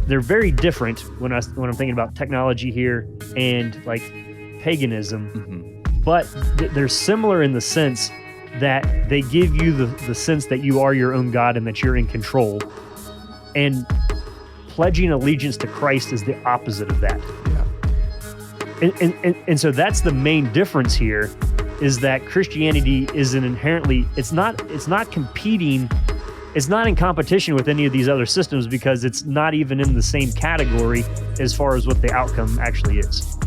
They're very different when I'm thinking about technology here and like paganism, but they're similar in the sense that they give you the sense that you are your own God and that you're in control. And pledging allegiance to Christ is the opposite of that. Yeah. And so that's the main difference here, is that Christianity is it's not competing, it's not in competition with any of these other systems, because it's not even in the same category as far as what the outcome actually is.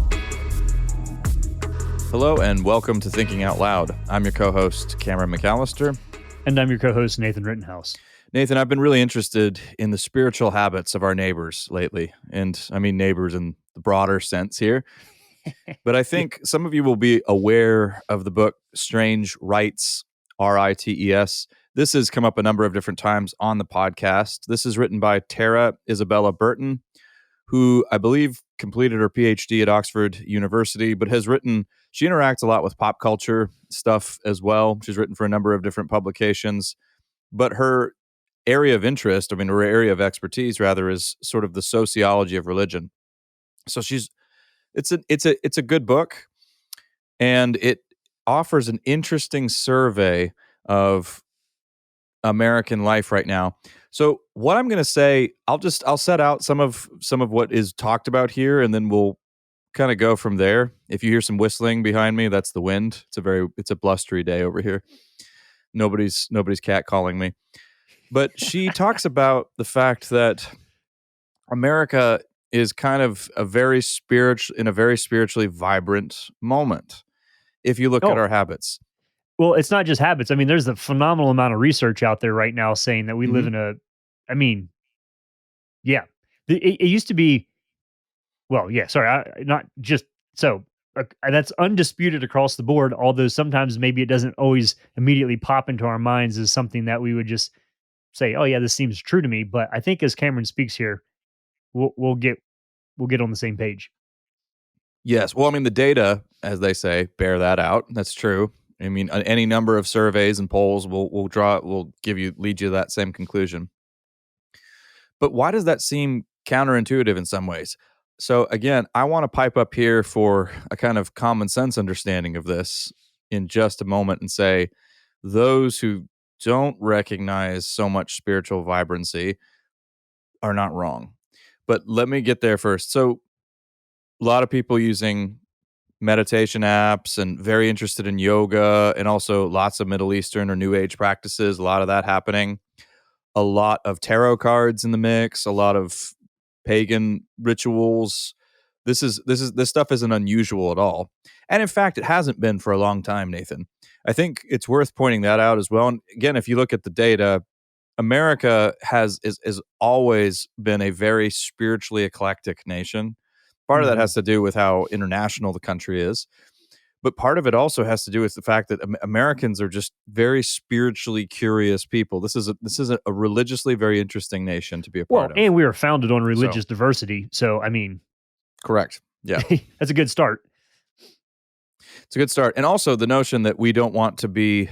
Hello and welcome to Thinking Out Loud. I'm your co-host, Cameron McAllister. And I'm your co-host, Nathan Rittenhouse. Nathan, I've been really interested in the spiritual habits of our neighbors lately. And I mean neighbors in the broader sense here. But I think some of you will be aware of the book Strange Rites, R-I-T-E-S. This has come up a number of different times on the podcast. This is written by Tara Isabella Burton, who I believe completed her PhD at Oxford University, but she interacts a lot with pop culture stuff as well. She's written for a number of different publications, but her area of interest, her area of expertise rather, is sort of the sociology of religion. So it's a good book, and it offers an interesting survey of American life right now. So what I'm going to say, I'll set out some of what is talked about here, and then we'll kind of go from there. If you hear some whistling behind me, that's the wind. It's a blustery day over here. Nobody's catcalling me. But she talks about the fact that America is kind of in a very spiritually vibrant moment. If you look at our habits. Well, it's not just habits. There's a phenomenal amount of research out there right now saying that we live in it used to be, that's undisputed across the board, although sometimes maybe it doesn't always immediately pop into our minds as something that we would just say, oh yeah, this seems true to me. But I think as Cameron speaks here, we'll get on the same page. Yes. Well, the data, as they say, bear that out. That's true. Any number of surveys and polls will lead you to that same conclusion. But why does that seem counterintuitive in some ways? So again, I want to pipe up here for a kind of common sense understanding of this in just a moment and say, those who don't recognize so much spiritual vibrancy are not wrong. But let me get there first. So a lot of people using meditation apps and very interested in yoga, and also lots of Middle Eastern or New Age practices, a lot of that happening. A lot of tarot cards in the mix, a lot of pagan rituals. This stuff isn't unusual at all. And in fact, it hasn't been for a long time, Nathan. I think it's worth pointing that out as well. And again, if you look at the data, America has always been a very spiritually eclectic nation. Part of that has to do with how international the country is. But part of it also has to do with the fact that Americans are just very spiritually curious people. This is a religiously very interesting nation to be a part of. And we are founded on religious diversity. So, correct. Yeah. That's a good start. It's a good start. And also the notion that we don't want to be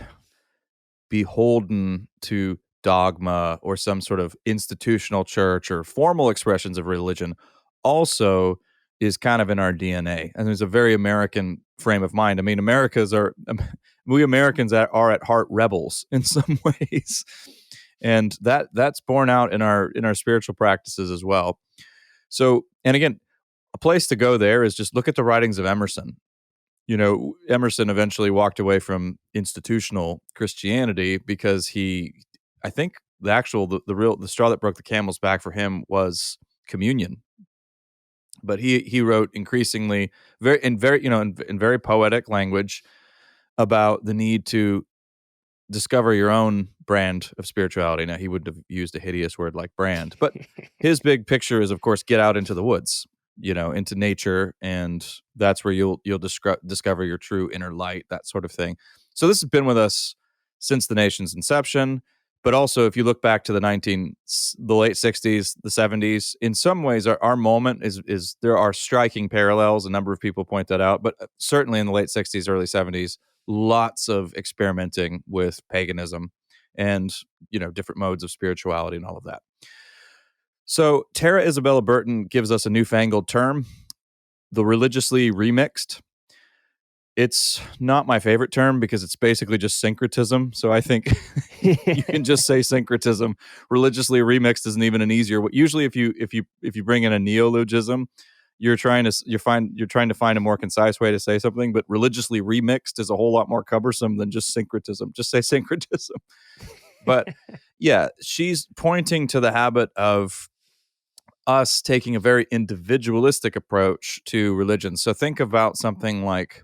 beholden to dogma or some sort of institutional church or formal expressions of religion also is kind of in our DNA. And there's a very American frame of mind. We Americans are at heart rebels in some ways. And that's borne out in our spiritual practices as well. So, and again, a place to go there is just look at the writings of Emerson. Emerson eventually walked away from institutional Christianity because I think the straw that broke the camel's back for him was communion. But he wrote increasingly in very poetic language about the need to discover your own brand of spirituality. Now, he wouldn't have used a hideous word like brand, but his big picture is, of course, get out into the woods, into nature, and that's where you'll discover your true inner light, that sort of thing. So this has been with us since the nation's inception. But also, if you look back to the late 60s, the 70s, in some ways, our moment is there are striking parallels. A number of people point that out. But certainly in the late 60s, early 70s, lots of experimenting with paganism and, different modes of spirituality and all of that. So Tara Isabella Burton gives us a newfangled term, the religiously remixed. It's not my favorite term because it's basically just syncretism. So I think you can just say syncretism. Religiously remixed isn't even an easier. Usually, if you bring in a neologism, you're trying to find a more concise way to say something. But religiously remixed is a whole lot more cumbersome than just syncretism. Just say syncretism. But yeah, she's pointing to the habit of us taking a very individualistic approach to religion. So think about something like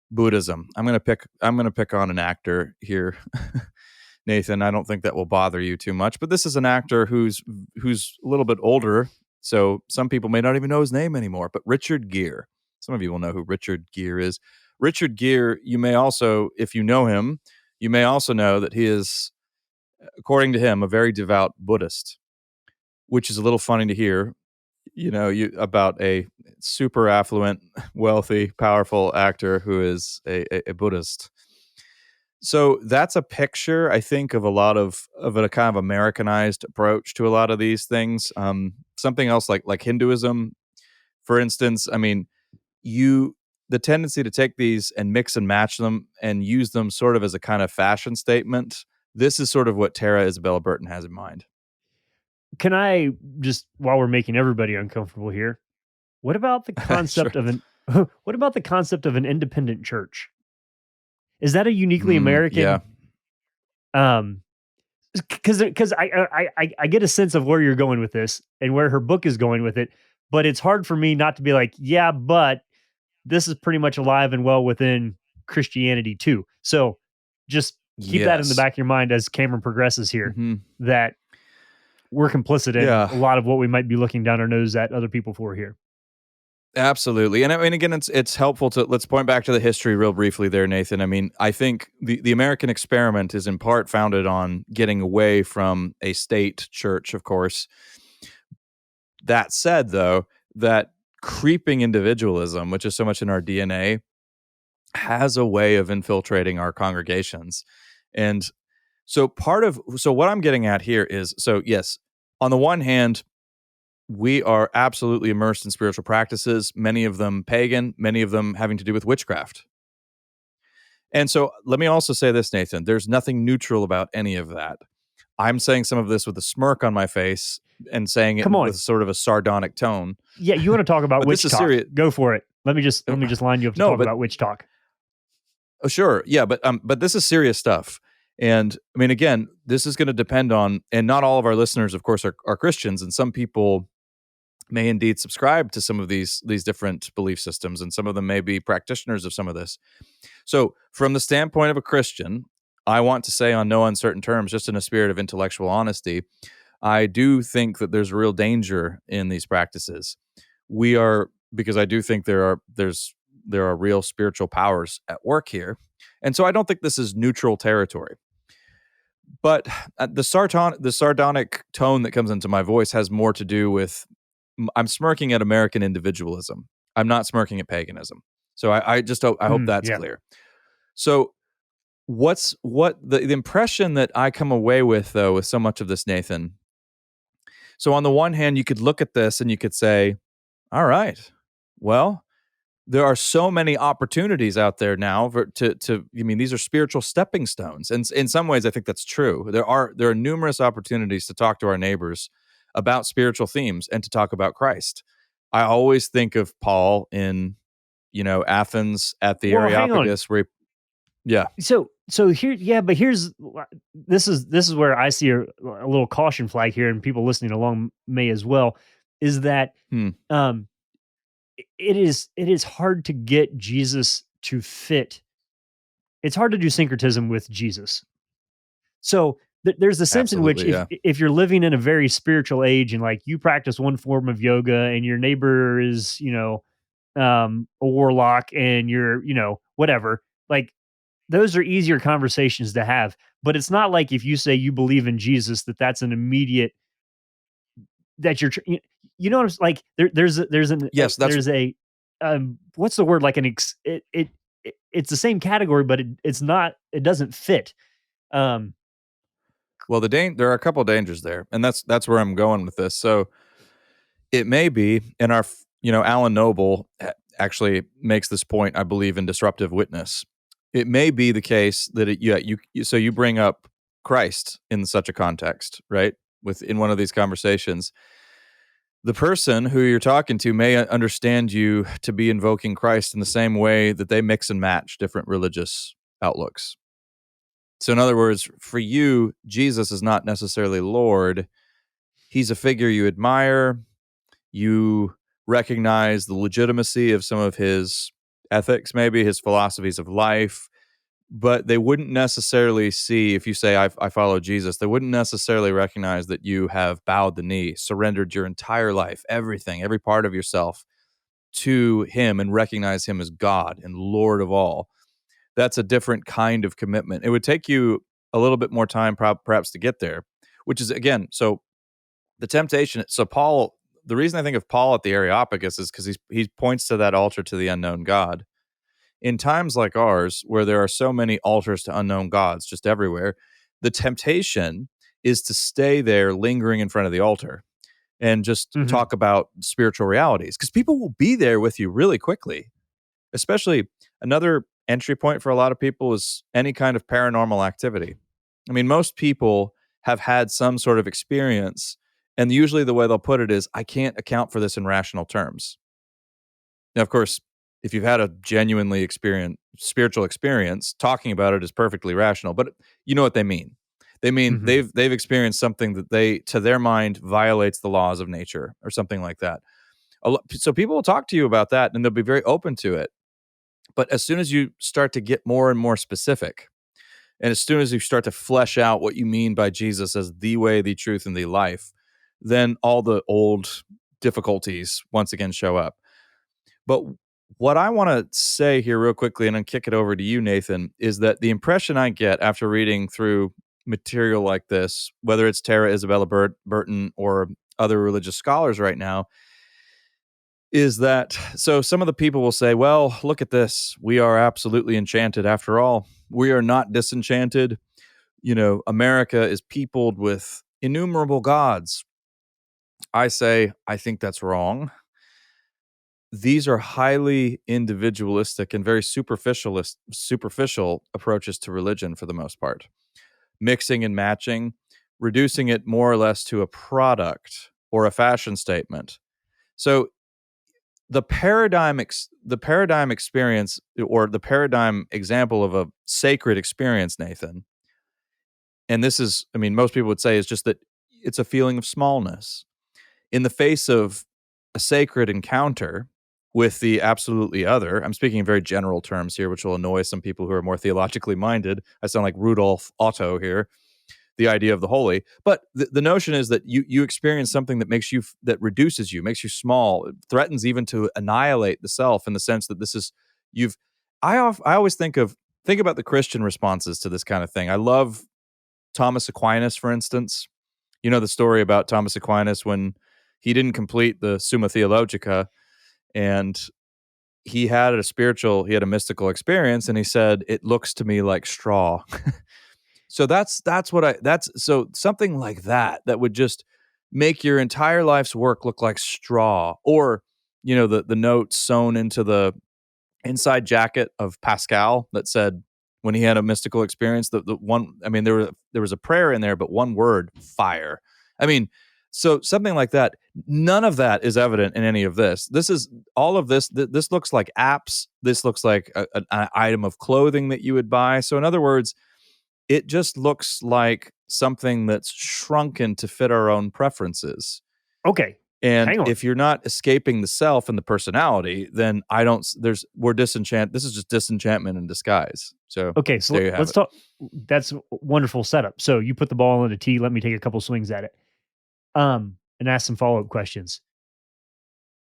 Buddhism. I'm gonna pick on an actor here, Nathan. I don't think that will bother you too much, but this is an actor who's a little bit older, so some people may not even know his name anymore. But Richard Gere. Some of you will know who Richard Gere is. Richard Gere. You may also, if you know him, you may also know that he is, according to him, a very devout Buddhist, which is a little funny to hear. About a super affluent, wealthy, powerful actor who is a Buddhist. So that's a picture, I think, of a lot of a kind of Americanized approach to a lot of these things. Something else like Hinduism, for instance. I mean, the tendency to take these and mix and match them and use them sort of as a kind of fashion statement. This is sort of what Tara Isabella Burton has in mind. Can I just, while we're making everybody uncomfortable here, what about the Sure. concept of an what about the concept of an independent church? Is that a uniquely Yeah. American? Because I get a sense of where you're going with this and where her book is going with it, but it's hard for me not to be like, yeah, but this is pretty much alive and well within Christianity too. So just keep that in the Yes. back of your mind as Cameron progresses here, Hmm. that we're complicit in Yeah. a lot of what we might be looking down our nose at other people for here. Absolutely. And I mean, again, it's helpful to, let's point back to the history real briefly there, Nathan. I mean, I think the American experiment is in part founded on getting away from a state church, of course. That said, though, that creeping individualism, which is so much in our DNA, has a way of infiltrating our congregations. And so what I'm getting at here is, so yes, on the one hand, we are absolutely immersed in spiritual practices, many of them pagan, many of them having to do with witchcraft. And so let me also say this, Nathan, there's nothing neutral about any of that. I'm saying some of this with a smirk on my face and saying it Come on. with sort of a sardonic tone. Yeah, you want to talk about But this witch is talk? serious. Go for it. Let me just line you up to No, talk but about witch talk. oh, sure. Yeah, but this is serious stuff. And I mean, again, this is going to depend on, and not all of our listeners, of course, are Christians, and some people may indeed subscribe to some of these different belief systems, and some of them may be practitioners of some of this. So, from the standpoint of a Christian, I want to say on no uncertain terms, just in a spirit of intellectual honesty, I do think that there's real danger in these practices. Because I do think there are real spiritual powers at work here, and so I don't think this is neutral territory. But the sardonic tone that comes into my voice has more to do with, I'm smirking at American individualism. I'm not smirking at paganism. So I hope that's Yeah. clear. So what the impression that I come away with, though, with so much of this, Nathan. So on the one hand, you could look at this and you could say, all right, well, there are so many opportunities out there now I mean, these are spiritual stepping stones. And in some ways, I think that's true. There are numerous opportunities to talk to our neighbors about spiritual themes and to talk about Christ. I always think of Paul in, Athens at the Well, hang on. Areopagus, where yeah. So here, yeah, but this is where I see a little caution flag here, and people listening along may as well. Is that Hmm. um, it is hard to get Jesus to fit. It's hard to do syncretism with Jesus. So there's a sense in which Absolutely, yeah. if you're living in a very spiritual age and like you practice one form of yoga and your neighbor is a warlock and you're whatever, like those are easier conversations to have. But it's not like if you say you believe in Jesus that's an immediate that you're you know what I'm like Yes, that's there's a what's the word, like it's the same category, but it's not, it doesn't fit. Well, there are a couple of dangers there, and that's where I'm going with this. So it may be, and Alan Noble actually makes this point, I believe, in Disruptive Witness. It may be the case that so you bring up Christ in such a context, right? In one of these conversations, the person who you're talking to may understand you to be invoking Christ in the same way that they mix and match different religious outlooks. So, in other words, for you, Jesus is not necessarily Lord. He's a figure you admire. You recognize the legitimacy of some of his ethics, maybe his philosophies of life, but they wouldn't necessarily see, if you say, I follow Jesus, they wouldn't necessarily recognize that you have bowed the knee, surrendered your entire life, everything, every part of yourself to him, and recognize him as God and Lord of all. That's a different kind of commitment. It would take you a little bit more time perhaps to get there, which is, again, so the temptation. So Paul, the reason I think of Paul at the Areopagus is because he points to that altar to the unknown God. In times like ours, where there are so many altars to unknown gods just everywhere, the temptation is to stay there lingering in front of the altar and just talk about spiritual realities, because people will be there with you really quickly. Especially, another entry point for a lot of people is any kind of paranormal activity. I mean, most people have had some sort of experience, and usually the way they'll put it is, I can't account for this in rational terms. Now, of course, if you've had a genuinely spiritual experience, talking about it is perfectly rational, but you know what they mean. They mean they've experienced something that to their mind, violates the laws of nature or something like that. So people will talk to you about that, and they'll be very open to it. But as soon as you start to get more and more specific, and as soon as you start to flesh out what you mean by Jesus as the way, the truth, and the life, then all the old difficulties once again show up. But what I want to say here real quickly, and then kick it over to you, Nathan, is that the impression I get after reading through material like this, whether it's Tara Isabella Burton or other religious scholars right now, is that, so some of the people will say, well, look at this. We are absolutely enchanted after all. We are not disenchanted. America is peopled with innumerable gods. I say, I think that's wrong. These are highly individualistic and very superficial approaches to religion for the most part. Mixing and matching, reducing it more or less to a product or a fashion statement. So the paradigm experience, or the paradigm example of a sacred experience, Nathan, and this is, I mean, most people would say, is just that it's a feeling of smallness in the face of a sacred encounter with the absolutely other. I'm speaking in very general terms here, which will annoy some people who are more theologically minded. I sound like Rudolf Otto here, the idea of the holy. But the notion is that you experience something that reduces you, makes you small, threatens even to annihilate the self, in the sense that this is, I always think about the Christian responses to this kind of thing. I love Thomas Aquinas, for instance. You know the story about Thomas Aquinas when he didn't complete the Summa Theologica, and he had a mystical experience, and he said, it looks to me like straw. So that's something like that would just make your entire life's work look like straw. Or, the note sewn into the inside jacket of Pascal that said, when he had a mystical experience, the one, I mean, there was a prayer in there, but one word, fire. I mean, so something like that. None of that is evident in any of this. This is all of this. This looks like apps. This looks like an item of clothing that you would buy. So in other words, it just looks like something that's shrunken to fit our own preferences. Okay. And if you're not escaping the self and the personality, then we're disenchanted. This is just disenchantment in disguise. So okay, so let's talk. That's a wonderful setup. So you put the ball in the tee. Let me take a couple swings at it, and ask some follow-up questions.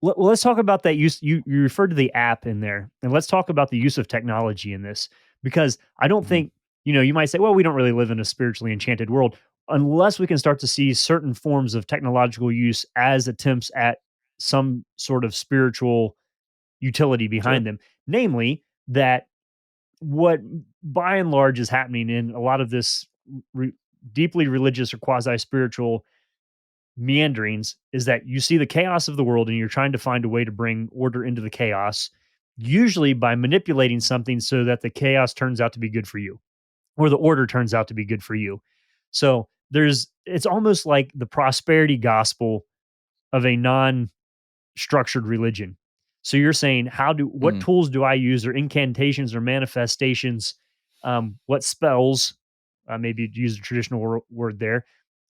Let's talk about that use. You referred to the app in there, and let's talk about the use of technology in this, because I don't think, you might say, well, we don't really live in a spiritually enchanted world unless we can start to see certain forms of technological use as attempts at some sort of spiritual utility behind them. Namely, that what by and large is happening in a lot of this deeply religious or quasi-spiritual meanderings is that you see the chaos of the world and you're trying to find a way to bring order into the chaos, usually by manipulating something so that the chaos turns out to be good for you or the order turns out to be good for you. So it's almost like the prosperity gospel of a non-structured religion. So you're saying, what Mm, tools do I use, or incantations or manifestations? What spells? Maybe use a traditional word there.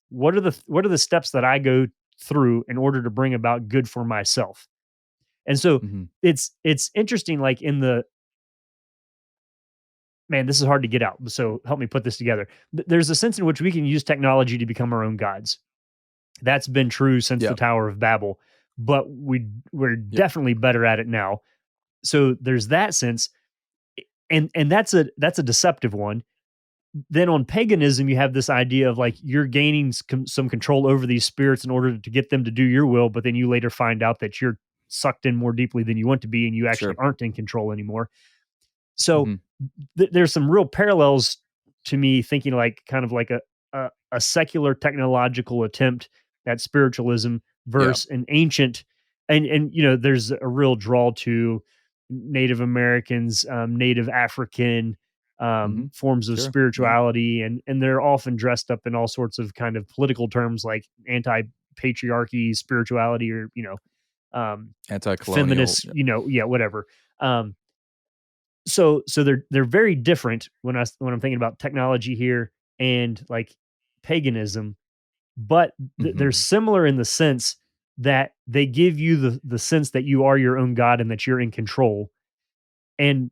What are the steps that I go through in order to bring about good for myself? And so mhm. it's interesting. Like in the man, this is hard to get out. So help me put this together. There's a sense in which we can use technology to become our own gods. That's been true since the Yeah. Tower of Babel, but we're Yep. definitely better at it now. So there's that sense, and that's a deceptive one. Then on paganism, you have this idea of like you're gaining some control over these spirits in order to get them to do your will, but then you later find out that you're sucked in more deeply than you want to be, and you actually Sure. aren't in control anymore. So Mhm. there's some real parallels to me thinking like kind of like a secular technological attempt at spiritualism Yeah. versus an ancient, and there's a real draw to Native Americans, Native African Mhm. forms of Sure. Yeah. spirituality, and they're often dressed up in all sorts of kind of political terms like anti-patriarchy spirituality, or Anti-colonial. feminist, Yeah. yeah, whatever. um so they're very different when I'm thinking about technology here and like paganism, but they're Mhm. similar in the sense that they give you the sense that you are your own god and that you're in control, and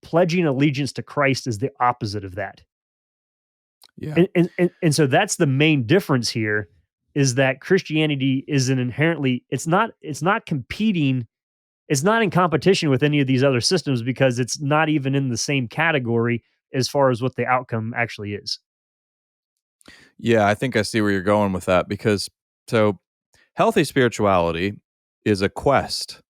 pledging allegiance to Christ is the opposite of that. Yeah. And so that's the main difference here, is that Christianity is an inherently, it's not competing, it's not in competition with any of these other systems because it's not even in the same category as far as what the outcome actually is. Yeah, I think I see where you're going with that because so healthy spirituality is a quest.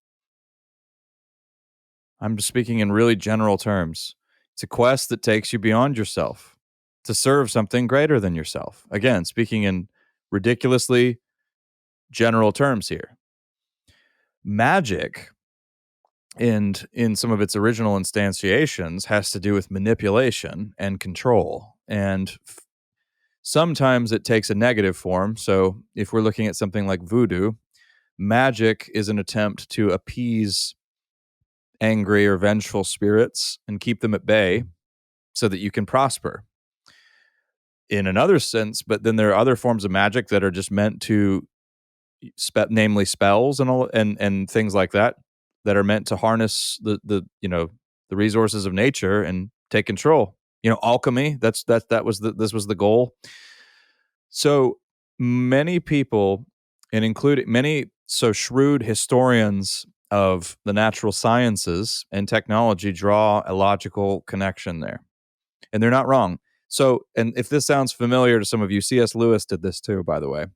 I'm just speaking in really general terms. It's a quest that takes you beyond yourself to serve something greater than yourself. Again, speaking in ridiculously general terms here. Magic in some of its original instantiations has to do with manipulation and control. And sometimes it takes a negative form. So if we're looking at something like voodoo, magic is an attempt to appease angry or vengeful spirits and keep them at bay so that you can prosper in another sense. But then there are other forms of magic that are just meant to namely spells and all and things like that that are meant to harness the resources of nature and take control. Alchemy. That was this was the goal. So many people, and including many so shrewd historians of the natural sciences and technology, draw a logical connection there, and they're not wrong. So, and if this sounds familiar to some of you, C.S. Lewis did this too, by the way.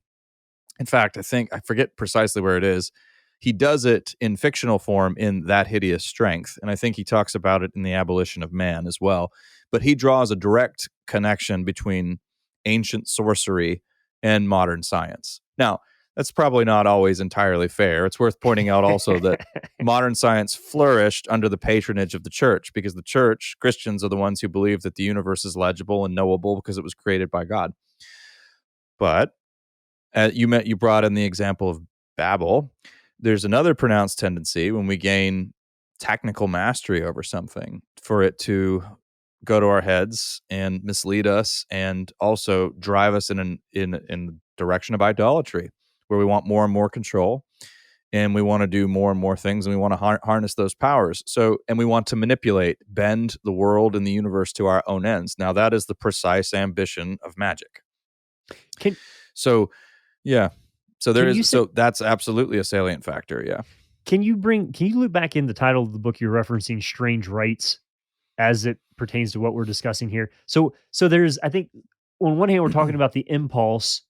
In fact, I forget precisely where it is. He does it in fictional form in That Hideous Strength, and I think he talks about it in The Abolition of Man as well. But he draws a direct connection between ancient sorcery and modern science. Now, that's probably not always entirely fair. It's worth pointing out also that modern science flourished under the patronage of the church because the church, Christians, are the ones who believe that the universe is legible and knowable because it was created by God. But you brought in the example of Babel. There's another pronounced tendency when we gain technical mastery over something for it to go to our heads and mislead us, and also drive us in the direction of idolatry, where we want more and more control, and we want to do more and more things, and we want to harness those powers. So, and we want to manipulate, bend the world and the universe to our own ends. Now, that is the precise ambition of magic. can So, yeah. So there can you is say so that's absolutely a salient factor, yeah. can you loop back in the title of the book you're referencing, Strange Rights, as it pertains to what we're discussing here? So there's, I think, on one hand we're talking about the impulse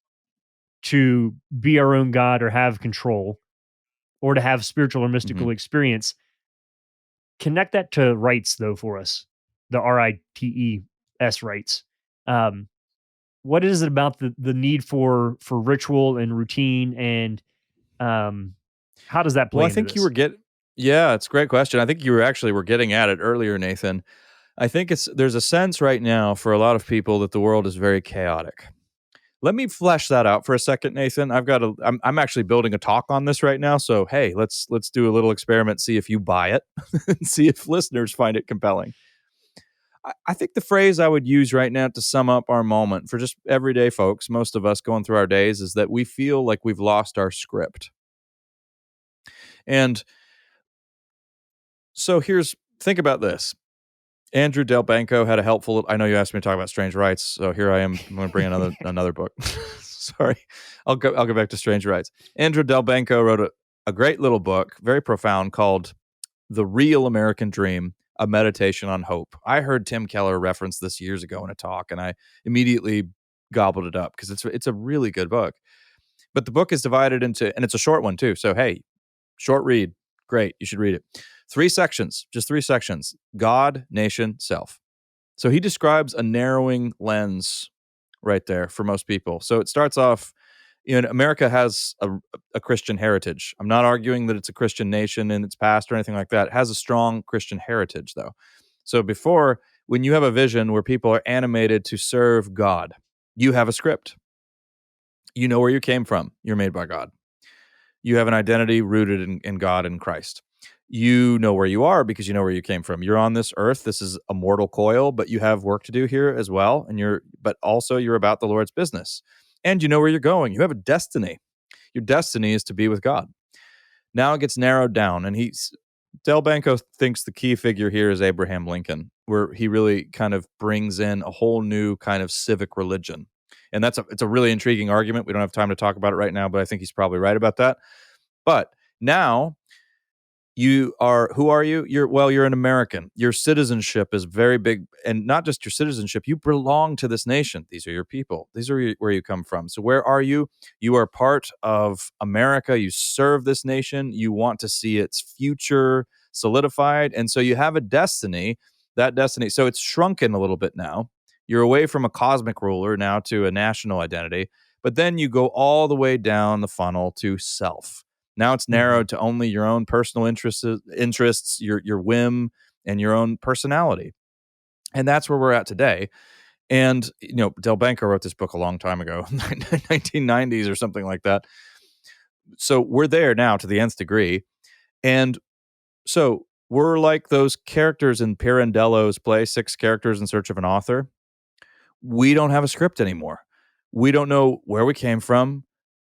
to be our own god or have control or to have spiritual or mystical Mhm. experience. Connect that to rights though for us, the rights, um what is it about the need for ritual and routine, and how does that Well, play I into think you this? were yeah, it's a great question. I think you were getting at it earlier, Nathan. I think there's a sense right now for a lot of people that the world is very chaotic. Let me flesh that out for a second, Nathan. I'm actually building a talk on this right now. So, hey, let's do a little experiment, see if you buy it and see if listeners find it compelling. I think the phrase I would use right now to sum up our moment for just everyday folks, most of us going through our days, is that we feel like we've lost our script. And so think about this. Andrew Delbanco had a helpful. I know you asked me to talk about strange rights, so here I am. I'm going to bring another book. Sorry, I'll go back to strange rights. Andrew Delbanco wrote a great little book, very profound, called "The Real American Dream: A Meditation on Hope." I heard Tim Keller reference this years ago in a talk, and I immediately gobbled it up because it's a really good book. But the book is divided into, and it's a short one too. So hey, short read, great. You should read it. 3 sections, just 3 sections: God, nation, self. So he describes a narrowing lens right there for most people. So it starts off, America has a Christian heritage. I'm not arguing that it's a Christian nation in its past or anything like that. It has a strong Christian heritage, though. So when you have a vision where people are animated to serve God, you have a script. You know where you came from. You're made by God. You have an identity rooted in God and Christ. You know where you are because you know where you came from. You're on this earth. This is a mortal coil, but you have work to do here as well. But also you're about the Lord's business. And you know where you're going. You have a destiny. Your destiny is to be with God. Now it gets narrowed down, and Delbanco thinks the key figure here is Abraham Lincoln, where he really kind of brings in a whole new kind of civic religion. And it's a really intriguing argument. We don't have time to talk about it right now, but I think he's probably right about that. But now who are you? You're an American. Your citizenship is very big, and not just your citizenship, you belong to this nation. These are your people. These are where you come from. So where are you? You are part of America. You serve this nation. You want to see its future solidified. And so you have a destiny, that destiny. So it's shrunken a little bit now. You're away from a cosmic ruler now to a national identity, but then you go all the way down the funnel to self. Now it's narrowed to only your own personal interests, your whim, and your own personality. And that's where we're at today. And, Delbanco wrote this book a long time ago, 1990s or something like that. So we're there now to the nth degree. And so we're like those characters in Pirandello's play, 6 Characters in Search of an Author. We don't have a script anymore. We don't know where we came from.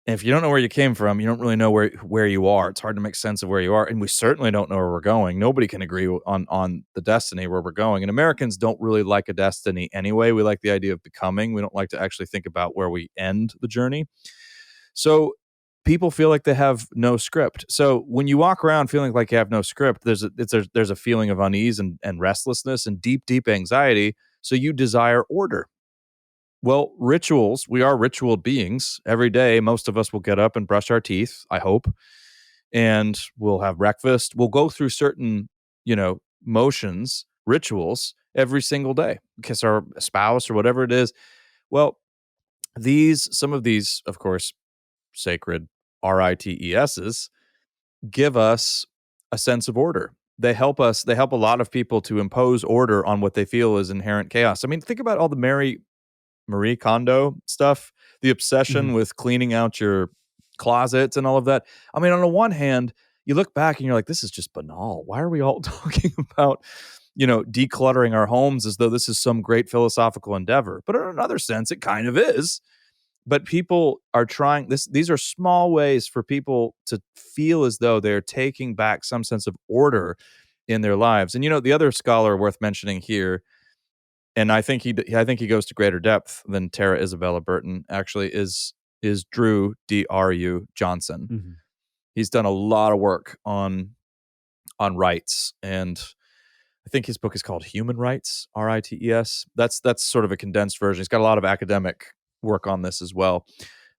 And if you don't know where you came from, you don't really know where you are. It's hard to make sense of where you are. And we certainly don't know where we're going. Nobody can agree on the destiny where we're going. And Americans don't really like a destiny anyway. We like the idea of becoming. We don't like to actually think about where we end the journey. So people feel like they have no script. So when you walk around feeling like you have no script, there's a feeling of unease and restlessness and deep anxiety. So you desire order. Well, rituals, we are ritual beings. Every day, most of us will get up and brush our teeth, I hope, and we'll have breakfast. We'll go through certain, motions, rituals every single day, kiss our spouse or whatever it is. Well, some of these, of course, sacred RITESs give us a sense of order. They help a lot of people to impose order on what they feel is inherent chaos. I mean, think about all the Marie Kondo stuff, the obsession with cleaning out your closets and all of that. I mean, on the one hand, you look back and you're like, this is just banal. Why are we all talking about, decluttering our homes as though this is some great philosophical endeavor? But in another sense, it kind of is. But people are trying this. These are small ways for people to feel as though they're taking back some sense of order in their lives. And, the other scholar worth mentioning here, and I think he goes to greater depth than Tara Isabella Burton actually, is Drew D.R.U. Johnson. Mm-hmm. He's done a lot of work on rights, and I think his book is called Human Rights, RITES. That's sort of a condensed version. He's got a lot of academic work on this as well.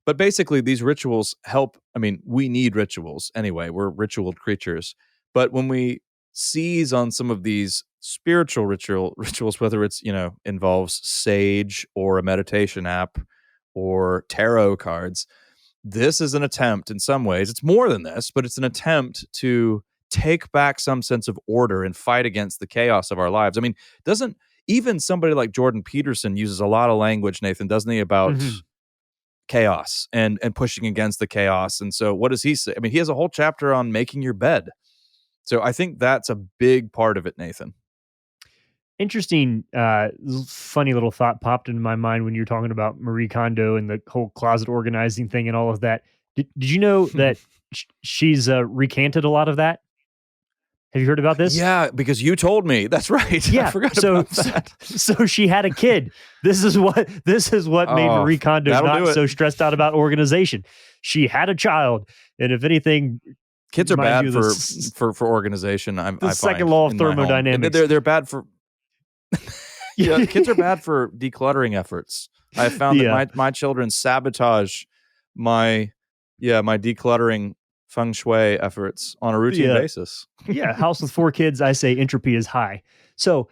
But basically, these rituals help. I mean, we need rituals anyway. We're ritualed creatures. But when we seize on some of these spiritual rituals, whether it's, involves sage or a meditation app or tarot cards. This is an attempt, in some ways, it's more than this, but it's an attempt to take back some sense of order and fight against the chaos of our lives. I mean, doesn't even somebody like Jordan Peterson uses a lot of language, Nathan, doesn't he, about chaos and pushing against the chaos? And so what does he say? I mean, he has a whole chapter on making your bed. So I think that's a big part of it, Nathan. Interesting, funny little thought popped into my mind when you're talking about Marie Kondo and the whole closet organizing thing and all of that. Did you know that she's recanted a lot of that? Have you heard about this? Yeah, because you told me. That's right. Yeah, I forgot about that. So she had a kid. This is what made Marie Kondo not so stressed out about organization. She had a child, and if anything, kids are bad for organization. I find second law of thermodynamics. They're bad for. Yeah, kids are bad for decluttering efforts. I found that my children sabotage my decluttering feng shui efforts on a routine basis. Yeah, house with 4 kids, I say entropy is high. So,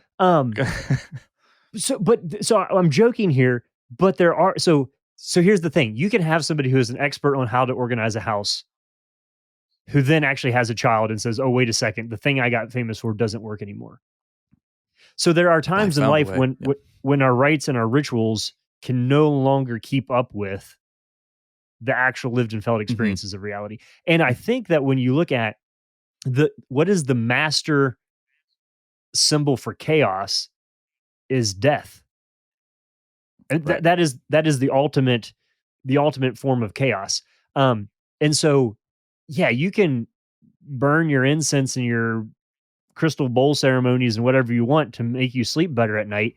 so I'm joking here, but there are so here's the thing. You can have somebody who is an expert on how to organize a house who then actually has a child and says, "Oh, wait a second, the thing I got famous for doesn't work anymore." So there are times in life when our rites and our rituals can no longer keep up with the actual lived and felt experiences of reality. And I think that when you look at what is the master symbol for chaos is death. And that is the ultimate form of chaos. And so, yeah, you can burn your incense and your crystal bowl ceremonies and whatever you want to make you sleep better at night,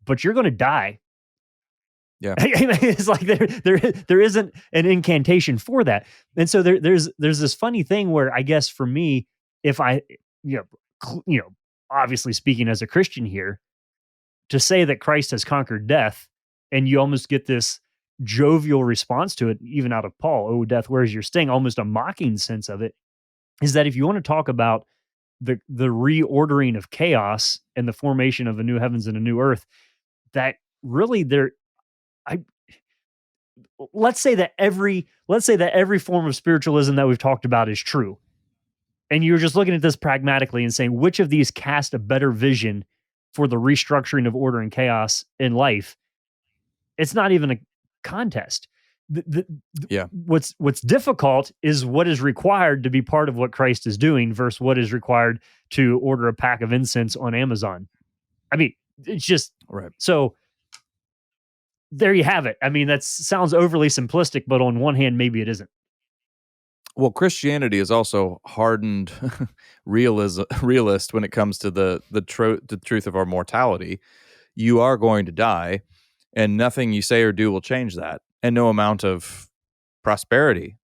but you're going to die. Yeah. It's like there isn't an incantation for that. And so there's this funny thing where I guess for me, if I, obviously speaking as a Christian here, to say that Christ has conquered death, and you almost get this jovial response to it, even out of Paul, "Oh, death, where's your sting?" Almost a mocking sense of it, is that if you want to talk about the reordering of chaos and the formation of a new heavens and a new earth, that really let's say that every form of spiritualism that we've talked about is true. And you're just looking at this pragmatically and saying, which of these cast a better vision for the restructuring of order and chaos in life? It's not even a contest. What's difficult is what is required to be part of what Christ is doing versus what is required to order a pack of incense on Amazon. I mean, it's just right. So there you have it. I mean, that sounds overly simplistic, but on one hand, maybe it isn't. Well, Christianity is also hardened realist when it comes to the truth of our mortality. You are going to die, and nothing you say or do will change that. And no amount of prosperity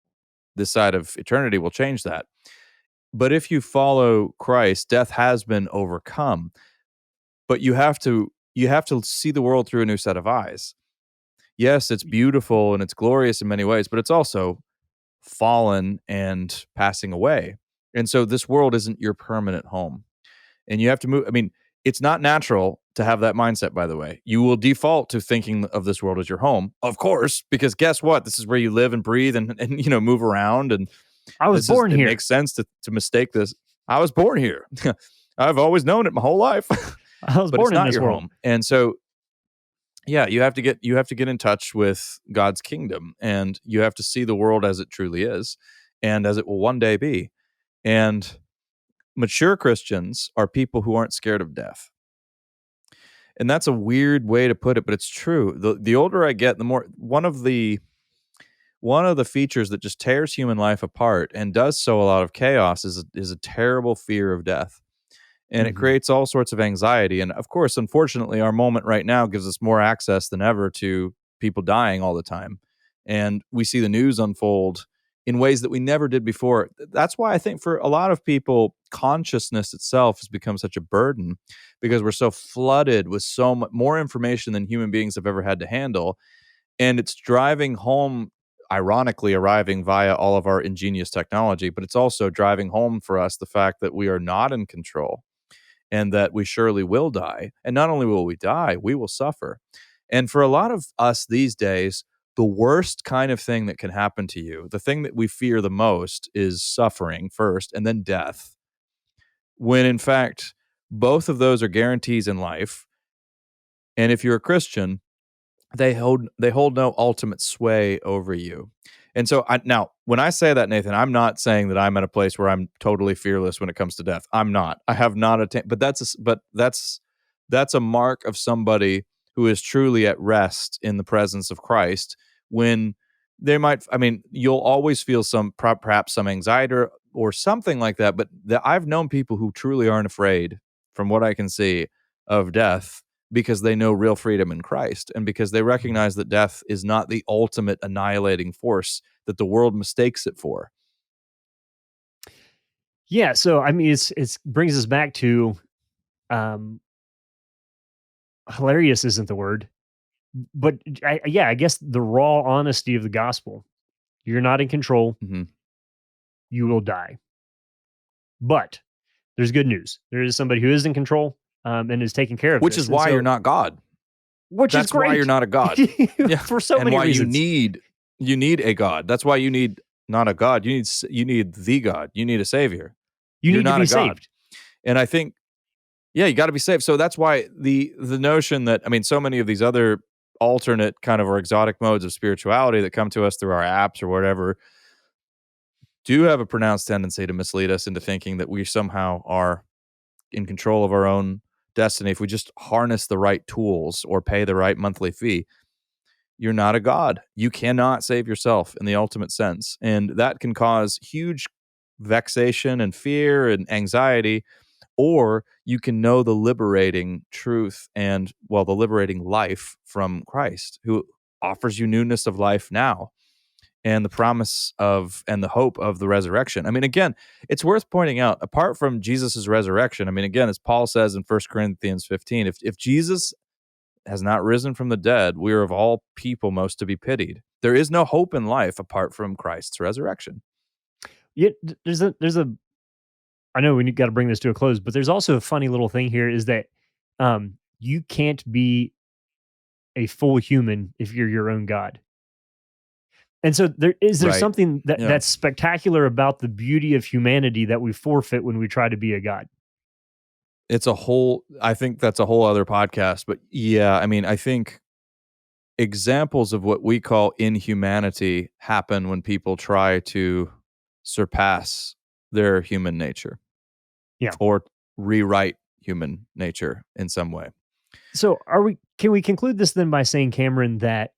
this side of eternity will change that. But if you follow Christ, death has been overcome. But you have to see the world through a new set of eyes. Yes, it's beautiful and it's glorious in many ways, but it's also fallen and passing away. And so this world isn't your permanent home. And you have to move. I mean, it's not natural to have that mindset, by the way. You will default to thinking of this world as your home, of course, because guess what? This is where you live and breathe and move around. And I was born here. It makes sense to mistake this. I was born here. I've always known it my whole life. I was born in this world. Home. And so, yeah, you have to get in touch with God's kingdom, and you have to see the world as it truly is and as it will one day be. And mature Christians are people who aren't scared of death. And that's a weird way to put it, but it's true. The older I get, the more one of the features that just tears human life apart and does sow a lot of chaos is a terrible fear of death. And it creates all sorts of anxiety. And of course, unfortunately, our moment right now gives us more access than ever to people dying all the time. And we see the news unfold in ways that we never did before. That's why I think for a lot of people, consciousness itself has become such a burden, because we're so flooded with so much more information than human beings have ever had to handle. And it's driving home ironically arriving via all of our ingenious technology, but it's also driving home for us the fact that we are not in control and that we surely will die. And not only will we die, we will suffer. And for a lot of us these days, the worst kind of thing that can happen to you, the thing that we fear the most, is suffering first and then death. When in fact, both of those are guarantees in life. And if you're a Christian, they hold no ultimate sway over you. And so now when I say that, Nathan, I'm not saying that I'm at a place where I'm totally fearless when it comes to death. I'm not. I have not attained, but that's a mark of somebody who is truly at rest in the presence of Christ. When they might, I mean, you'll always feel some perhaps some anxiety or something like that, but I've known people who truly aren't afraid, from what I can see, of death, because they know real freedom in Christ and because they recognize that death is not the ultimate annihilating force that the world mistakes it for. Yeah, so I mean, it's brings us back to um, hilarious isn't the word, but I guess the raw honesty of the gospel. You're not in control. Mhm. You will die, but there's good news. There is somebody who is in control and is taking care of Which this, is and why you're so not God. which is That's why you're great not a God. Yeah. for so And many why reasons. you need a God. That's why you need not a God. You need the God. You need a savior. You You're need to not be a God. saved. And I think, yeah, you got to be saved. So that's why the notion that, I mean, so many of these other alternate kind of or exotic modes of spirituality that come to us through our apps or whatever do have a pronounced tendency to mislead us into thinking that we somehow are in control of our own destiny if we just harness the right tools or pay the right monthly fee. You're not a god. You cannot save yourself in the ultimate sense. And that can cause huge vexation and fear and anxiety. Or you can know the liberating truth and, well, the liberating life from Christ, who offers you newness of life now and the promise of and the hope of the resurrection. I mean, again, it's worth pointing out, apart from Jesus' resurrection, I mean, again, as Paul says in 1 Corinthians 15, if Jesus has not risen from the dead, we are of all people most to be pitied. There is no hope in life apart from Christ's resurrection. Yeah, there's a I know we got to bring this to a close, but there's also a funny little thing here is that you can't be a full human if you're your own god. And so there Right. something Yeah. that's spectacular about the beauty of humanity that we forfeit when we try to be a god. I think that's a whole other podcast. But yeah, I mean, I think examples of what we call inhumanity happen when people try to surpass their human nature Yeah. or rewrite human nature in some way. So can we conclude this then by saying, Cameron, that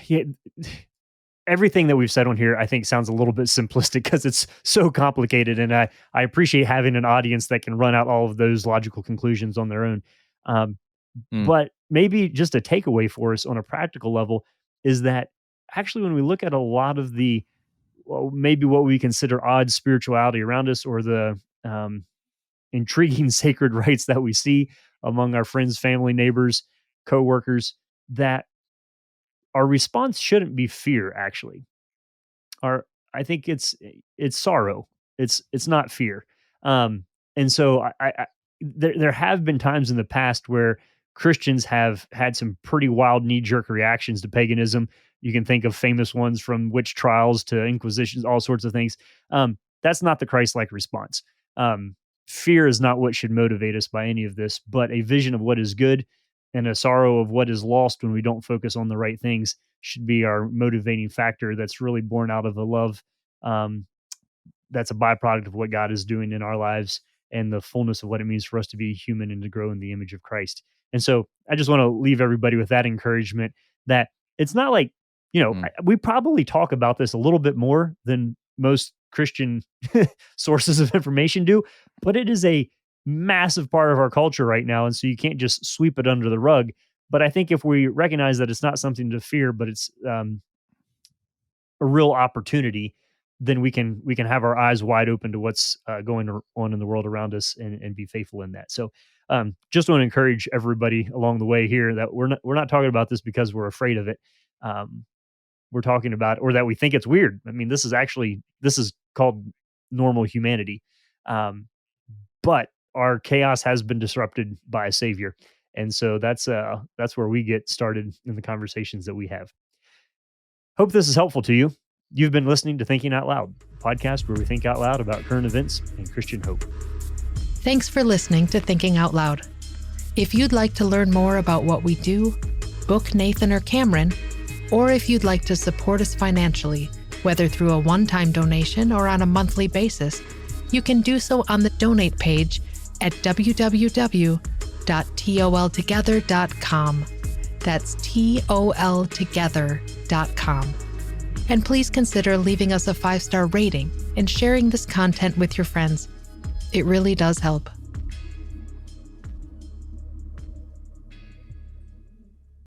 yeah, everything that we've said on here, I think sounds a little bit simplistic because it's so complicated. And I appreciate having an audience that can run out all of those logical conclusions on their own. Um, Mm, but maybe just a takeaway for us on a practical level is that actually, when we look at a lot of the, well, maybe what we consider odd spirituality around us or the intriguing sacred rites that we see among our friends, family, neighbors, coworkers, that our response shouldn't be fear, actually. Our I think it's sorrow. It's not fear. Um, and so there have been times in the past where Christians have had some pretty wild knee jerk reactions to paganism. You can think of famous ones from witch trials to inquisitions, all sorts of things. That's not the Christ like response. Um, Fear is not what should motivate us by any of this, but a vision of what is good and a sorrow of what is lost when we don't focus on the right things should be our motivating factor. That's really born out of a love um, that's a byproduct of what God is doing in our lives and the fullness of what it means for us to be human and to grow in the image of Christ. And so I just want to leave everybody with that encouragement that it's not like, mm. we probably talk about this a little bit more than most Christian sources of information do, but it is a massive part of our culture right now. And so you can't just sweep it under the rug. But I think if we recognize that it's not something to fear, but it's a real opportunity, then we can have our eyes wide open to what's going on in the world around us and be faithful in that. So just want to encourage everybody along the way here that we're not talking about this because we're afraid of it. Um, we're talking about, or that we think it's weird. I mean, this is called normal humanity. But our chaos has been disrupted by a savior. And so that's where we get started in the conversations that we have. Hope this is helpful to you. You've been listening to Thinking Out Loud, a podcast where we think out loud about current events and Christian hope. Thanks for listening to Thinking Out Loud. If you'd like to learn more about what we do, book Nathan or Cameron, or if you'd like to support us financially, whether through a one-time donation or on a monthly basis, you can do so on the donate page at www.toltogether.com. That's toltogether.com. And please consider leaving us a 5-star rating and sharing this content with your friends. It really does help.